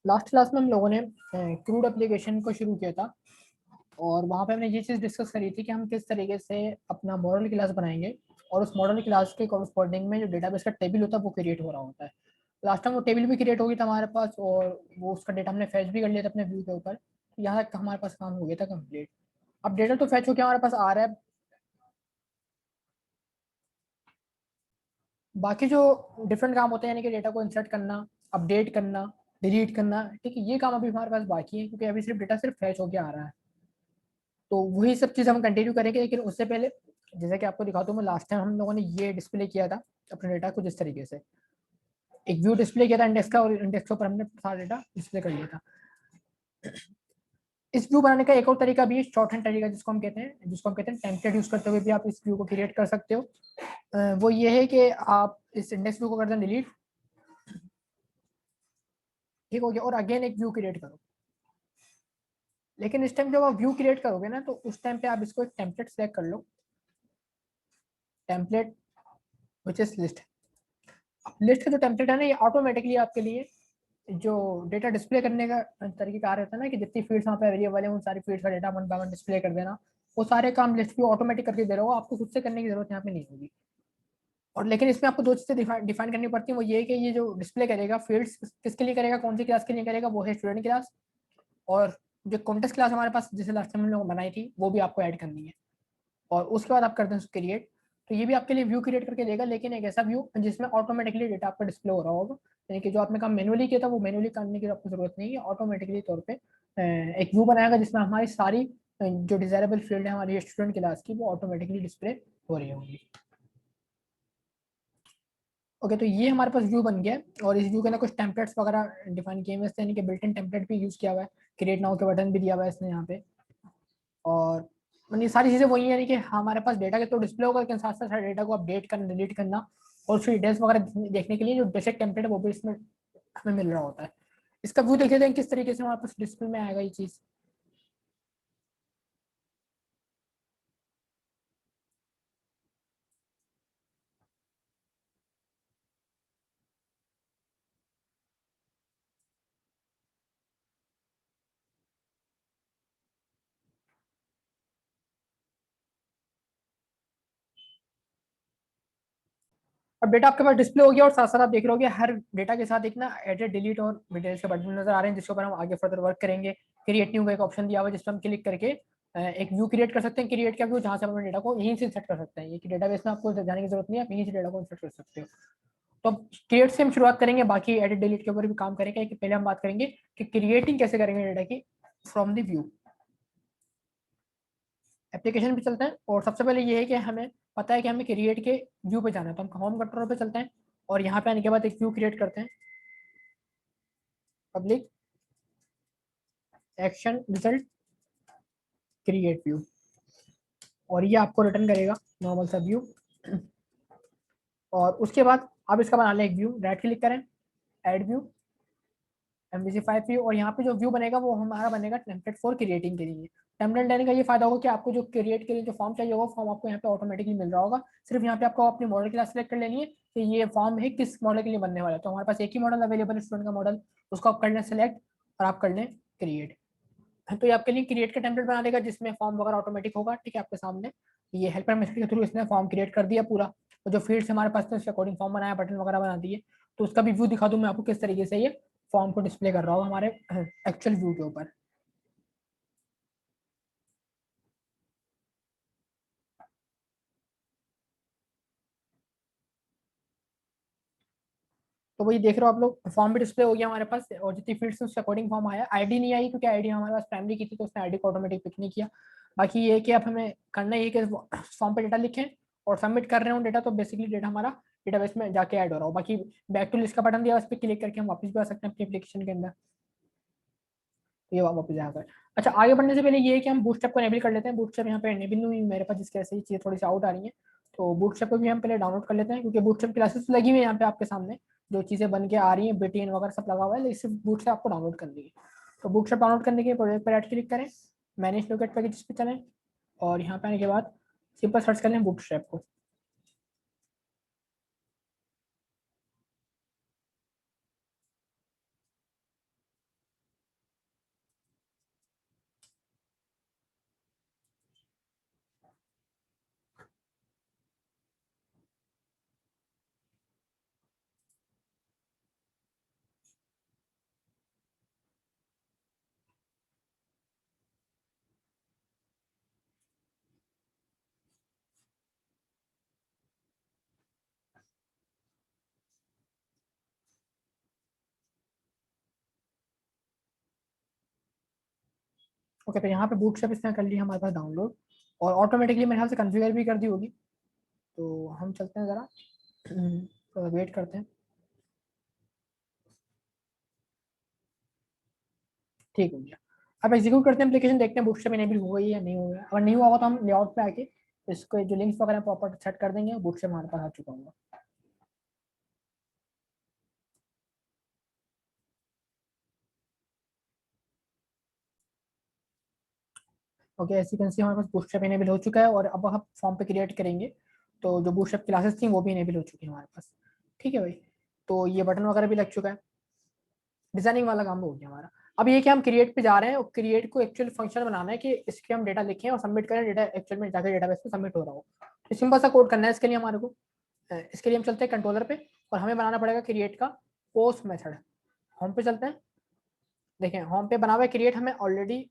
Last class में हम लोगों ने क्रूड एप्लीकेशन को शुरू किया था, और वहाँ पे हमने ये चीज़ डिस्कस करी थी कि हम किस तरीके से अपना मॉडल क्लास बनाएंगे, और उस मॉडल क्लास के कॉरस्पॉन्डिंग में जो डेटाबेस का टेबल होता है वो क्रिएट हो रहा होता है। लास्ट टाइम वो टेबल भी क्रिएट हो गई था हमारे पास, और वो उसका डेटा हमने फैच भी कर लिया था अपने व्यू के ऊपर। तो यहाँ तक हमारे पास काम हो गया था कंप्लीट। अब डेटा तो फैच होकर हमारे पास आ रहा है, बाकी जो डिफरेंट काम होते हैं यानी कि डेटा को इंसर्ट करना, अपडेट करना, डिलीट करना, ठीक है, ये काम अभी हमारे पास बाकी है, क्योंकि अभी सिर्फ डेटा सिर्फ फैच होके आ रहा है। तो वही सब चीज़ हम कंटिन्यू करेंगे, लेकिन उससे पहले जैसे कि आपको दिखाता हूँ, मैं लास्ट टाइम हम लोगों ने ये डिस्प्ले किया था अपने डेटा को जिस तरीके से एक व्यू डिस्प्ले किया था इंडेक्स का, और इंडेक्स के ऊपर हमने सारा डेटा डिस्प्ले कर लिया था। इस व्यू बनाने का एक और तरीका भी है, शॉर्ट हैंड तरीका जिसको हम कहते हैं टेम्पलेट यूज करते हुए भी आप इस व्यू को क्रिएट कर सकते हो। वो ये है कि आप इस इंडेक्स व्यू को कर दें डिलीट, ठीक हो गया, और अगेन एक व्यू क्रिएट करो। लेकिन इस टाइम जब आप व्यू क्रिएट करोगे ना, तो उस टाइम पे आप इसको एक टेम्पलेट सेलेक्ट कर लो, template which is list. List का जो टेम्पलेट है ना, ये ऑटोमेटिकली आपके लिए जो डेटा डिस्प्ले करने का तरीका कार रहता है ना, कि जितनी फील्ड्स वहाँ पे अवेलेबल है उन सारी फील्ड्स का data one by one display कर देना, वो सारे काम लिस्ट व्यू ऑटोमेटिक करके दे रहा होगा, आपको खुद से करने की जरूरत यहाँ पे नहीं होगी। और लेकिन इसमें आपको दो चीजें डिफाइन करनी पड़ती है, वो ये है कि ये जो डिस्प्ले करेगा फील्ड्स किसके लिए करेगा, कौन सी क्लास के लिए करेगा, वो है स्टूडेंट क्लास। और जो कॉन्टेस्ट क्लास हमारे पास जिसे लास्ट टाइम हम लोग बनाई थी, वो भी आपको ऐड करनी है। और उसके बाद आप करते हैं क्रिएट। तो ये भी आपके लिए व्यू क्रिएट करके देगा, लेकिन एक ऐसा व्यू जिसमें ऑटोमेटिकली डेटा आपका डिस्प्ले हो रहा होगा, यानी कि जो आपने काम मैनुअली किया था वो मैनुअली करने की आपको जरूरत नहीं है, ऑटोमेटिकली तौर पे एक व्यू बनाएगा जिसमें हमारी सारी जो डिजायरेबल फील्ड है हमारी स्टूडेंट क्लास की, वो ऑटोमेटिकली डिस्प्ले हो रही होंगी। ओके, तो ये हमारे पास व्यू बन गया है, और इस व्यू के अंदर कुछ टेम्पलेट्स वगैरह डिफाइन किए हुए हैं, यानी कि बिल्ट इन टेम्पलेट भी यूज किया हुआ है, क्रिएट नाउ के बटन भी दिया हुआ है इसने यहाँ पे। और ये सारी चीज़ें वही है, यानी कि हमारे पास डेटा के तो डिस्प्ले होगा, लेकिन साथ साथ डेटा को अपडेट करना, डिलीट करना, और फिर डिटेल्स वगैरह देखने के लिए जो बेसिक टेम्पलेट है वो भी इसमें हमें मिल रहा होता है। इसका व्यू देख लेते हैं किस तरीके से हमारे पास डिस्प्ले में आएगा ये चीज़। अब डेटा आपके पास डिस्प्ले हो गया, और साथ साथ आप देख रहे होगे हर डेटा के साथ एक ना एडिट, डिलीट और डिटेल्स के बटन नजर आ रहे हैं, जिसके ऊपर हम आगे फर्दर वर्क करेंगे। क्रिएट न्यू का एक ऑप्शन दिया हुआ है, जिस पर हम क्लिक करके एक व्यू क्रिएट कर सकते हैं, क्रिएट का व्यू, जहाँ से हम अपने डेटा को यहीं से इंसर्ट कर सकते हैं। ये कि डेटाबेस में आपको जाने की जरूरत नहीं है, आप यहीं से डेटा को इंसर्ट कर सकते हो। तो अब क्रिएट से हम शुरुआत करेंगे, बाकी एडिट डिलीट के ऊपर भी काम करेंगे। कि पहले हम बात करेंगे कि क्रिएटिंग कैसे करेंगे डेटा की फ्रॉम द व्यू। एप्लीकेशन पे चलते हैं, और सबसे पहले ये है कि हमें पता है कि हमें क्रिएट के व्यू पे जाना है, तो हम होम कंट्रोल पे चलते हैं, और यहाँ पे आने के बाद एक व्यू क्रिएट करते हैं, public action result create view, और ये आपको रिटर्न करेगा नॉर्मल सा व्यू। और उसके बाद आप इसका बना लें एक व्यू, राइट क्लिक करें, ऐड व्यू, MVC5 व्यू, और यहाँ पे जो व्यू बनेगा वो हमारा बनेगा टेम्पलेट फॉर क्रिएटिंग के लिए। टेम्पलेट लेने का ये फायदा होगा कि आपको जो क्रिएट के लिए जो फॉर्म चाहिए होगा, फॉर्म आपको यहाँ पे ऑटोमेटिकली मिल रहा होगा। सिर्फ यहाँ पे आपको अपनी मॉडल क्लास सेलेक्ट कर लेनी है कि ये फॉर्म है किस मॉडल के लिए बनने वाला है। तो हमारे पास एक ही मॉडल अवेलेबल है, स्टूडेंट का मॉडल, उसको आप कर लें सेलेक्ट, और आप कर लें क्रिएट। तो ये आपके लिए क्रिएट का टेम्पलेट बना देगा, जिसमें फॉर्म वगैरह ऑटोमेटिक होगा। ठीक है, आपके सामने ये हेल्पर मेथड के थ्रू इसने फॉर्म क्रिएट कर दिया पूरा, और जो फील्ड्स हमारे पास थे उसके अकॉर्डिंग फॉर्म बनाया, बटन वगैरह बना दिए। तो उसका भी व्यू दिखा दूं मैं आपको किस तरीके से ये फॉर्म को डिस्प्ले कर रहा हूँ हमारे एक्चुअल व्यू के ऊपर। तो वही देख रहे हो आप लोग, फॉर्म भी डिस्प्ले हो गया हमारे पास, और जितनी फील्ड्स उसके अकॉर्डिंग फॉर्म आया। आईडी नहीं आई क्योंकि आईडी हमारे पास प्राइमरी की थी, तो उसने आईडी को ऑटोमेटिक पिक नहीं किया। बाकी ये है कि अब हमें करना ये कि फॉर्म पे डेटा लिखें और सबमिट कर रहे हो डेटा, तो बेसिकली डेटा हमारा डेटाबेस में जाके ऐड हो रहा हो। बाकी बैक टू लिस्ट का बटन दिया, उस पर क्लिक करके हम वापस भी आ सकते हैं अपनी एप्लीकेशन के अंदर। तो ये वापस जाकर अच्छा, आगे बढ़ने से पहले ये है कि हम बूटस्ट्रैप को एनेबल कर लेते हैं। बूटस्ट्रैप यहाँ पे एनेबल नहीं हुई मेरे पास, जिसकी वजह से ये चीज़ थोड़ी सी आउट आ रही है। तो बूटस्ट्रैप को भी हम पहले डाउनलोड कर लेते हैं, क्योंकि बूटस्ट्रैप क्लासेस लगी हुई है यहाँ पे आपके सामने, जो चीज़ें बन के आ रही हैं, BTN वगैरह सब लगा हुआ है, लेकिन सिर्फ बूटस्ट्रैप आपको डाउनलोड करनी है। तो बूटस्ट्रैप डाउनलोड करने के प्रोजेक्ट पर राइट क्लिक करें, मैनेज लोकेट पैकेज पे चलें, और यहाँ पे आने के बाद सिंपल सर्च कर लें बूटस्ट्रैप को। ओके, तो यहाँ पे बूटस्ट्रैप इसने कर लिया हमारे पास डाउनलोड, और ऑटोमेटिकली मेरे ख्याल से कॉन्फ़िगर भी कर दी होगी। तो हम चलते हैं ज़रा, तो वेट करते हैं। ठीक हो गया। अब एग्जीक्यूट करते हैं एप्लीकेशन, देखते हैं बूटस्ट्रैप इनेबल हो गई या नहीं हो गया। अगर नहीं हुआ होगा तो हम लेआउट पे आके इसको जो लिंक्स वगैरह प्रॉपर सेट कर देंगे, बूटस्ट्रैप हमारे पास आ चुका होगा। ओके, ऐसी कैन सी हमारे पास बूटस्ट्रैप इनेबल हो चुका है, और अब हम फॉर्म पे क्रिएट करेंगे तो जो बूटस्ट्रैप क्लासेस थी वो भी इनेबल हो चुकी है हमारे पास। ठीक है भाई, तो ये बटन वगैरह भी लग चुका है, डिजाइनिंग वाला काम हो गया हमारा। अब ये कि हम क्रिएट पे जा रहे हैं, और क्रिएट को एक्चुअल फंक्शन बनाना है कि इसके हम डेटा लिखें और सबमिट करें, डेटा एक्चुअल में जाकर डेटाबेस पे सबमिट हो रहा हो। तो सिंपल सा कोड करना है इसके लिए हमारे को। इसके लिए हम चलते हैं कंट्रोलर पे, और हमें बनाना पड़ेगा क्रिएट का पोस्ट मेथड। होम पे चलते हैं, देखें होम पे बना हुआ है क्रिएट, हमें ऑलरेडी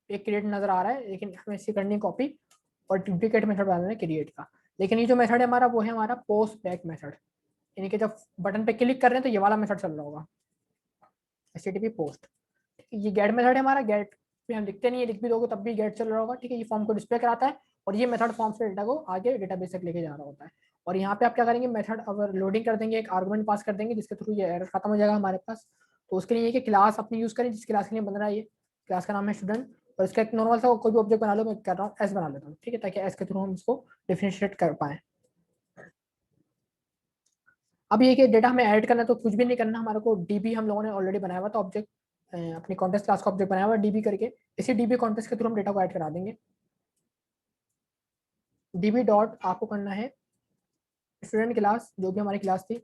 एक क्रिएट नजर आ रहा है, लेकिन हमें इसकी करनी है कॉपी, और डुप्लीकेट मेथड बनाना है क्रिएट का। लेकिन ये जो मेथड है हमारा, वो है हमारा पोस्ट बैक मेथड, यानी कि जब बटन पे क्लिक कर रहे हैं तो ये वाला मेथड चल रहा होगा, HTTP पोस्ट। ये गेट मेथड है हमारा, गेट पे हम लिखते नहीं है, लिख भी दोगे तब भी गेट चल रहा होगा। ठीक है, ये फॉर्म को डिस्प्ले कराता है, और ये मेथड फॉर्म से डेटा को आगे डेटाबेस तक लेके जा रहा होता है। और यहाँ पे आप क्या करेंगे, मेथड अगर लोडिंग कर देंगे, एक आर्गुमेंट पास कर देंगे जिसके थ्रू ये एरर खत्म हो जाएगा हमारे पास। तो उसके लिए ये कि क्लास अपनी यूज करें जिस क्लास के लिए बन रहा है, ये क्लास का नाम है स्टूडेंट, और इसका एक नॉर्मल सा कोई भी ऑब्जेक्ट बना लो, मैं कर रहा हूँ एस बना लेता हूँ। ठीक है, ताकि एस के थ्रू हम इसको डिफरेंशिएट कर पाए। अब ये कि डेटा हमें ऐड करना है, तो कुछ भी नहीं करना हमारे को, डीबी हम लोगों ने ऑलरेडी बनाया हुआ था ऑब्जेक्ट, अपनी कॉन्टेस्ट क्लास का ऑब्जेक्ट बनाया हुआ डीबी करके, इसी डीबी कॉन्टेस्ट के थ्रू हम डेटा को ऐड करा देंगे। डीबी डॉट आपको करना है स्टूडेंट क्लास, जो भी हमारी क्लास थी,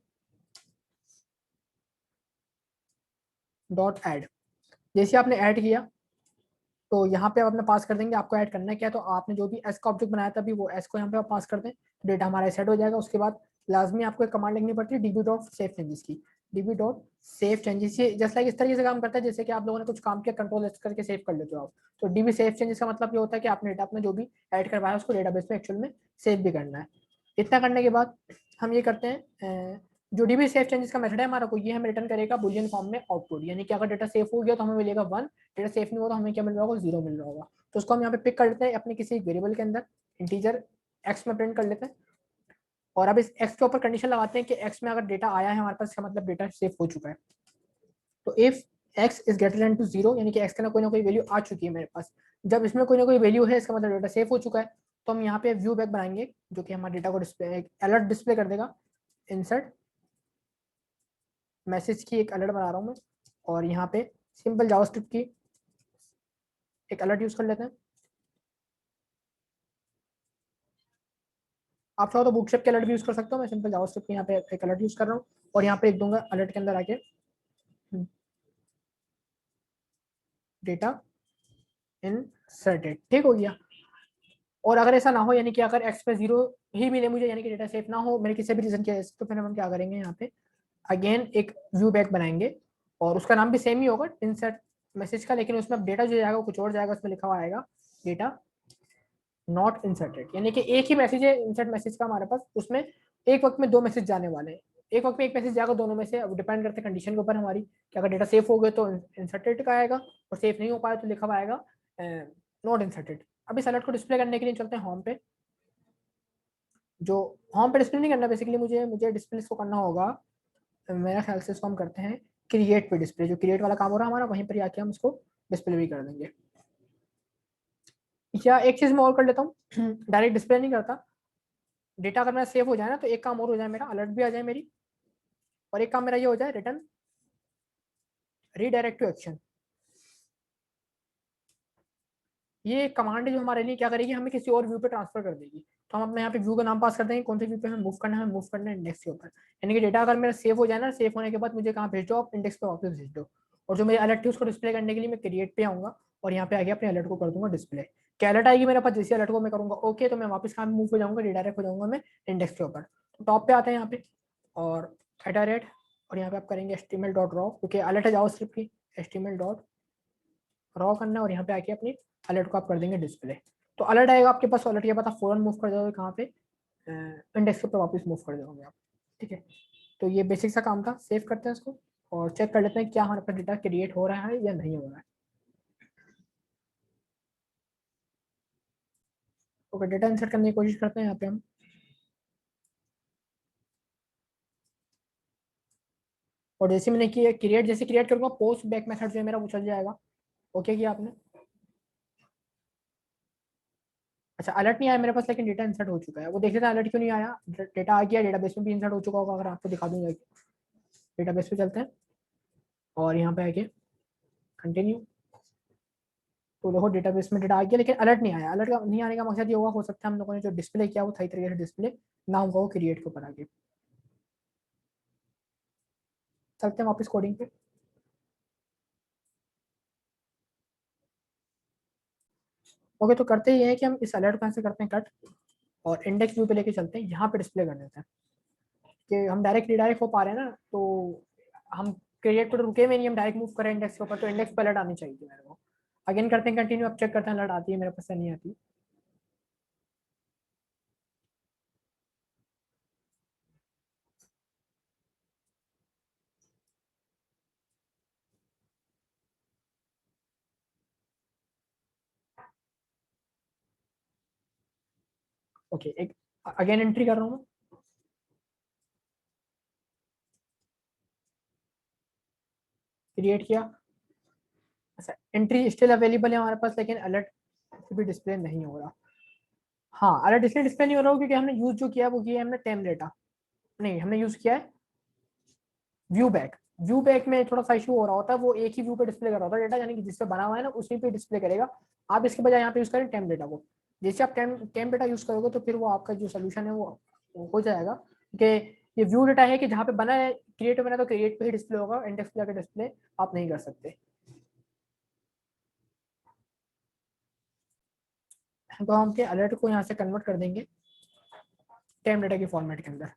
डॉट ऐड। जैसे आपने ऐड किया तो यहाँ पे आप अपना पास कर देंगे, आपको ऐड करना है क्या, तो आपने जो भी एस का ऑब्जेक्ट बनाया था अभी, वो एस को यहाँ पे आप पास कर दें, डेटा हमारा सेट हो जाएगा। उसके बाद लाजमी आपको एक कमांड लिखनी पड़ती है, डीबी डॉट सेव चेंजेस की। डीबी डॉट सेव चेंजेस, ये जस्ट लाइक इस तरीके से काम करता है जैसे कि आप लोगों ने कुछ काम किया, कंट्रोल एस करके सेव कर लेते हो आप। तो डीबी सेव चेंजेस का मतलब ये होता है कि आपने डेटा अपने जो भी ऐड करवाया उसको डेटाबेस में एक्चुअल में सेव भी करना है। इतना करने के बाद हम ये करते हैं, जो डीबी सेव चेंजेस का मेथड है हमारा को, ये हमें रिटर्न करेगा बुलियन फॉर्म में आउटपुट, यानी कि अगर डेटा सेव हो गया तो हमें मिलेगा 1, डेटा सेफ नहीं हुआ तो हमें क्या मिल रहा होगा, 0 मिल रहा होगा। तो उसको हम यहाँ पे पिक कर लेते हैं अपने किसी वेरिएबल के अंदर, इंटीजर एक्स में प्रिंट कर लेते हैं, और अब इस एक्स के ऊपर कंडीशन लगाते हैं कि एक्स में अगर डेटा आया है हमारे पास, इसका मतलब डेटा सेफ हो चुका है। तो if X is greater than two 0, यानी कि एक्स का ना कोई वैल्यू आ चुकी है मेरे पास, जब इसमें कोई ना कोई वैल्यू है इसका मतलब डेटा सेफ हो चुका है। तो हम यहाँ पे व्यू बैक बनाएंगे जो कि हमारे डेटा को डिस्प्ले अलर्ट डिस्प्ले कर देगा। इंसर्ट मैसेज की एक अलर्ट बना रहा हूँ मैं, और यहाँ पे सिंपल जावास्क्रिप्ट की एक अलर्ट यूज कर लेते हैं। आप चाहो तो बूटस्ट्रैप के अलर्ट भी यूज कर सकते हो, मैं सिंपल जावास्क्रिप्ट यहाँ पे एक अलर्ट यूज कर रहा हूँ, और यहाँ पे लिख दूंगा अलर्ट के अंदर आके डेटा इंसर्टेड। ठीक हो गया। और अगर ऐसा ना हो, यानी कि अगर एक्स पे 0 ही मिले मुझे, यानी कि डेटा सेफ ना हो मेरे किसी भी रीजन की, तो फिर हम क्या करेंगे, यहाँ पे अगेन एक व्यू बैक बनाएंगे, और उसका नाम भी सेम ही होगा इंसर्ट मैसेज का, लेकिन उसमें डेटा जो जाएगा वो कुछ और जाएगा, उसमें लिखा हुआ आएगा डेटा नॉट इंसर्टेड, यानी कि एक ही मैसेज है इंसर्ट मैसेज का हमारे पास, उसमें एक वक्त में 2 मैसेज जाने वाले हैं। एक वक्त में एक मैसेज जाएगा दोनों में से, अब डिपेंड करते हैं कंडीशन के ऊपर हमारी, कि अगर डेटा सेफ हो गए तो इंसर्टेड का आएगा, और सेफ नहीं हो पाया तो लिखा हुआ आएगा नॉट इंसर्टेड। अब इस अलर्ट को डिस्प्ले करने के लिए चलते हैं होम पे। जो होम पे डिस्प्ले नहीं करना, बेसिकली मुझे मुझे डिस्प्ले इसको करना होगा, मेरा ख्याल से इसको हम करते हैं क्रिएट पे डिस्प्ले, जो क्रिएट वाला काम हो रहा है हमारा वहीं पर आके हम इसको डिस्प्ले भी कर देंगे। या एक चीज मैं और कर लेता हूँ, डायरेक्ट डिस्प्ले नहीं करता, डेटा अगर मेरा सेव हो जाए ना तो एक काम और हो जाए, मेरा अलर्ट भी आ जाए मेरी, और एक काम मेरा ये हो जाए, रिटर्न रीडायरेक्ट टू एक्शन। ये कमांड है जो हमारे लिए क्या करेगी, हमें किसी और व्यू पे ट्रांसफर कर देगी। तो हम अपने यहाँ पे व्यू का नाम पास कर देंगे, कौन से व्यू पे हमें मूव करना है, मूव करना है इंडेक्स के ऊपर। यानी कि डेटा अगर मेरा सेव हो जाए ना, सेव होने के बाद मुझे कहाँ भेज दो, आप इंडेक्स पे वापस भेज दो। और जो मेरे अलर्ट है उसको डिस्प्ले करने के लिए मैं क्रिएट पे आऊंगा, और यहाँ पे आगे अपने अलर्ट को कर दूंगा डिस्प्ले। क्या अलर्ट आएगी मेरे पास, जैसे अलर्ट को मैं करूंगा ओके, तो मैं वापस कहाँ मूव हो जाऊंगा, रिडायरेक्ट हो जाऊंगा मैं इंडेक्स के ऊपर। तो टॉप पे आते हैं यहाँ पे, और एटा रेट, और यहाँ पे आप करेंगे एचटीएमएल डॉट रॉ, क्योंकि अलर्ट है जावास्क्रिप्ट की, एचटीएमएल डॉट रॉ करना है, और यहाँ पे आके अपनी अलर्ट को आप कर देंगे डिस्प्ले। तो अलर्ट आएगा आपके पास, अलर्ट के बाद आप फौरन मूव कर जाओगे कहाँ पे, इंडेक्स पे वापस मूव कर जाओगे आप। ठीक है, तो ये बेसिक सा काम था, सेव करते हैं इसको, और चेक कर लेते हैं क्या हमारे पास डेटा क्रिएट हो रहा है या नहीं हो रहा है। ओके, डेटा इंसर्ट करने की कोशिश करते हैं यहाँ पे हम। और जैसे मैंने किया क्रिएट, जैसे क्रिएट करूँगा पोस्ट बैक मेथड जो है मेरा वो चल जाएगा। ओके किया आपने? अच्छा, अलर्ट नहीं आया मेरे पास, लेकिन डेटा इंसर्ट हो चुका है। वो देख लेते हैं अलर्ट क्यों नहीं आया। डेटा आ गया, डेटाबेस में भी इंसर्ट हो चुका होगा, अगर आपको दिखा दूंगा। डेटाबेस पे चलते हैं और यहाँ पे आके कंटिन्यू। तो देखो डेटाबेस में डेटा आ गया, लेकिन अलर्ट नहीं आया। अलर्ट का नहीं आने का मकसद ये होगा, हो सकता है हम लोगों ने जो डिस्प्ले किया वो सही तरीके से डिस्प्ले ना होगा वो क्रिएट के ऊपर आगे। चलते हैं वापस कोडिंग पे। ओके, तो करते ये है कि हम इस अलर्ट को ऐसे करते हैं कट, और इंडेक्स व्यू पे लेके चलते हैं, यहाँ पे डिस्प्ले कर देते हैं कि हम डायरेक्ट रिडायरेक्ट हो पा रहे हैं ना। तो हम क्रिएट पे तो रुके में नहीं, हम डायरेक्ट मूव करें इंडेक्स के ऊपर, तो इंडेक्स पे अलर्ट आनी चाहिए मेरे को। अगेन करते हैं कंटिन्यू, अब चेक करते हैं अलर्ट आती है मेरे पास से नहीं आती। ओके, एक अगेन एंट्री कर रहा हूँ। क्रिएट किया। अच्छा, एंट्री स्टिल अवेलेबल है हमारे पास, लेकिन अलर्ट भी डिस्प्ले नहीं हो रहा। हाँ, अलर्ट डिस्प्ले डिस्प्ले नहीं हो रहा क्योंकि हमने यूज जो किया है वो किया है हमने टेम डेटा। नहीं, हमने यूज किया है व्यू बैक। व्यू बैक में थोड़ा सा इशू हो रहा होता है, वो एक ही व्यू पे डिस्प्ले कर रहा होता है डेटा, यानी कि जिस पे बना हुआ है ना उसी पे डिस्प्ले करेगा। आप इसके बजाय यहाँ पे यूज करें टेम डेटा को। जैसे आप टेम टेम डेटा यूज करोगे तो फिर वो आपका जो सोल्यूशन है वो हो जाएगा कि ये व्यू डेटा है कि जहाँ पे बना है क्रिएट बना तो क्रिएट पे ही डिस्प्ले होगा, इंडेक्स पे जाकर डिस्प्ले आप नहीं कर सकते। तो हम के अलर्ट को यहाँ से कन्वर्ट कर देंगे टेम डेटा के फॉर्मेट के अंदर।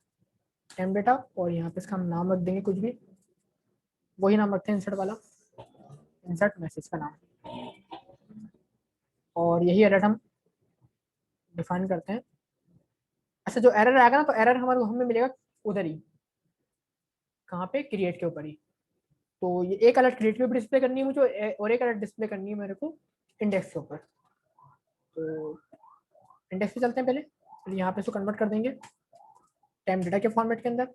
टेम डेटा, और यहाँ पे इसका हम नाम रख देंगे कुछ भी, वही नाम रखते हैं इंसर्ट वाला, इंसर्ट मैसेज का नाम। और यही अलर्ट हम डिफाइन करते हैं। अच्छा, जो एरर आएगा ना तो एरर हमारे हमें मिलेगा उधर ही, कहाँ पे, क्रिएट के ऊपर ही। तो ये एक अलर्ट क्रिएट पे डिस्प्ले करनी है मुझे, और एक अलर्ट डिस्प्ले करनी है मेरे को इंडेक्स के ऊपर। तो इंडेक्स पे चलते हैं पहले, फिर यहाँ पे इसको कन्वर्ट कर देंगे टाइम डेटा के फॉर्मेट के अंदर,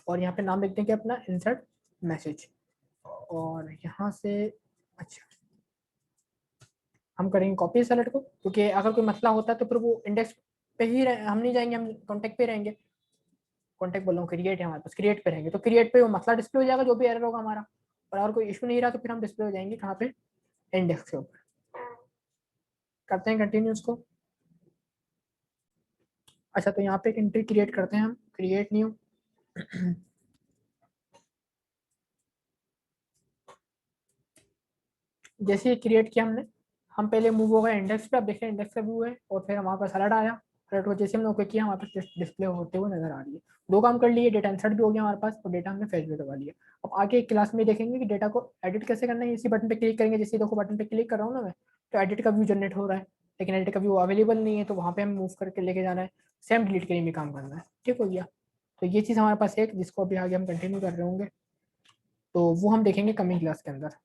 और यहाँ पे नाम लिख देंगे अपना इंसर्ट मैसेज। और यहाँ से अच्छा, हम करेंगे कॉपी इस अलर्ट को, क्योंकि अगर कोई मसला होता है तो फिर वो इंडेक्स पे ही हम नहीं जाएंगे, हम कॉन्टेक्ट पे रहेंगे। कॉन्टेक्ट बोल रहा हूँ, क्रिएट है हमारे पास, क्रिएट पे रहेंगे तो क्रिएट पे वो मसला डिस्प्ले हो जाएगा जो भी एरर होगा हमारा। और अगर कोई इशू नहीं रहा तो फिर हम डिस्प्ले हो जाएंगे कहाँ पे, इंडेक्स के ऊपर। करते हैं कंटिन्यू उसको। अच्छा, तो यहाँ पे एक एंट्री क्रिएट करते हैं हम, क्रिएट न्यू। जैसे ही क्रिएट किया हमने, हम पहले मूव हो गए इंडेक्स पे। अब देखते हैं इंडेक्स का व्यू है, और फिर हमारे पास अलर्ट आया। अलर्ट को जैसे हमने ओके किया हमारे पास डिस्प्ले होते हुए नजर आ रही है। दो काम कर लिए, डेटा इंसर्ट भी हो गया हमारे पास और डेटा हमने फेच भी करवा लिया। अब आगे एक क्लास में देखेंगे कि डेटा को एडिट कैसे करना है। इसी बटन पे क्लिक करेंगे, जैसे देखो बटन पे क्लिक कर रहा हूँ ना मैं, तो एडिट का व्यू जनरेट हो रहा है, लेकिन एडिट का व्यू अवेलेबल नहीं है, तो वहाँ पे हम मूव करके लेके जाना है। सेम डिलीट के लिए भी काम करना है। ठीक हो गया। तो ये चीज़ हमारे पास है जिसको अभी आगे हम कंटिन्यू कर रहे होंगे, तो वो हम देखेंगे कमिंग क्लास के अंदर।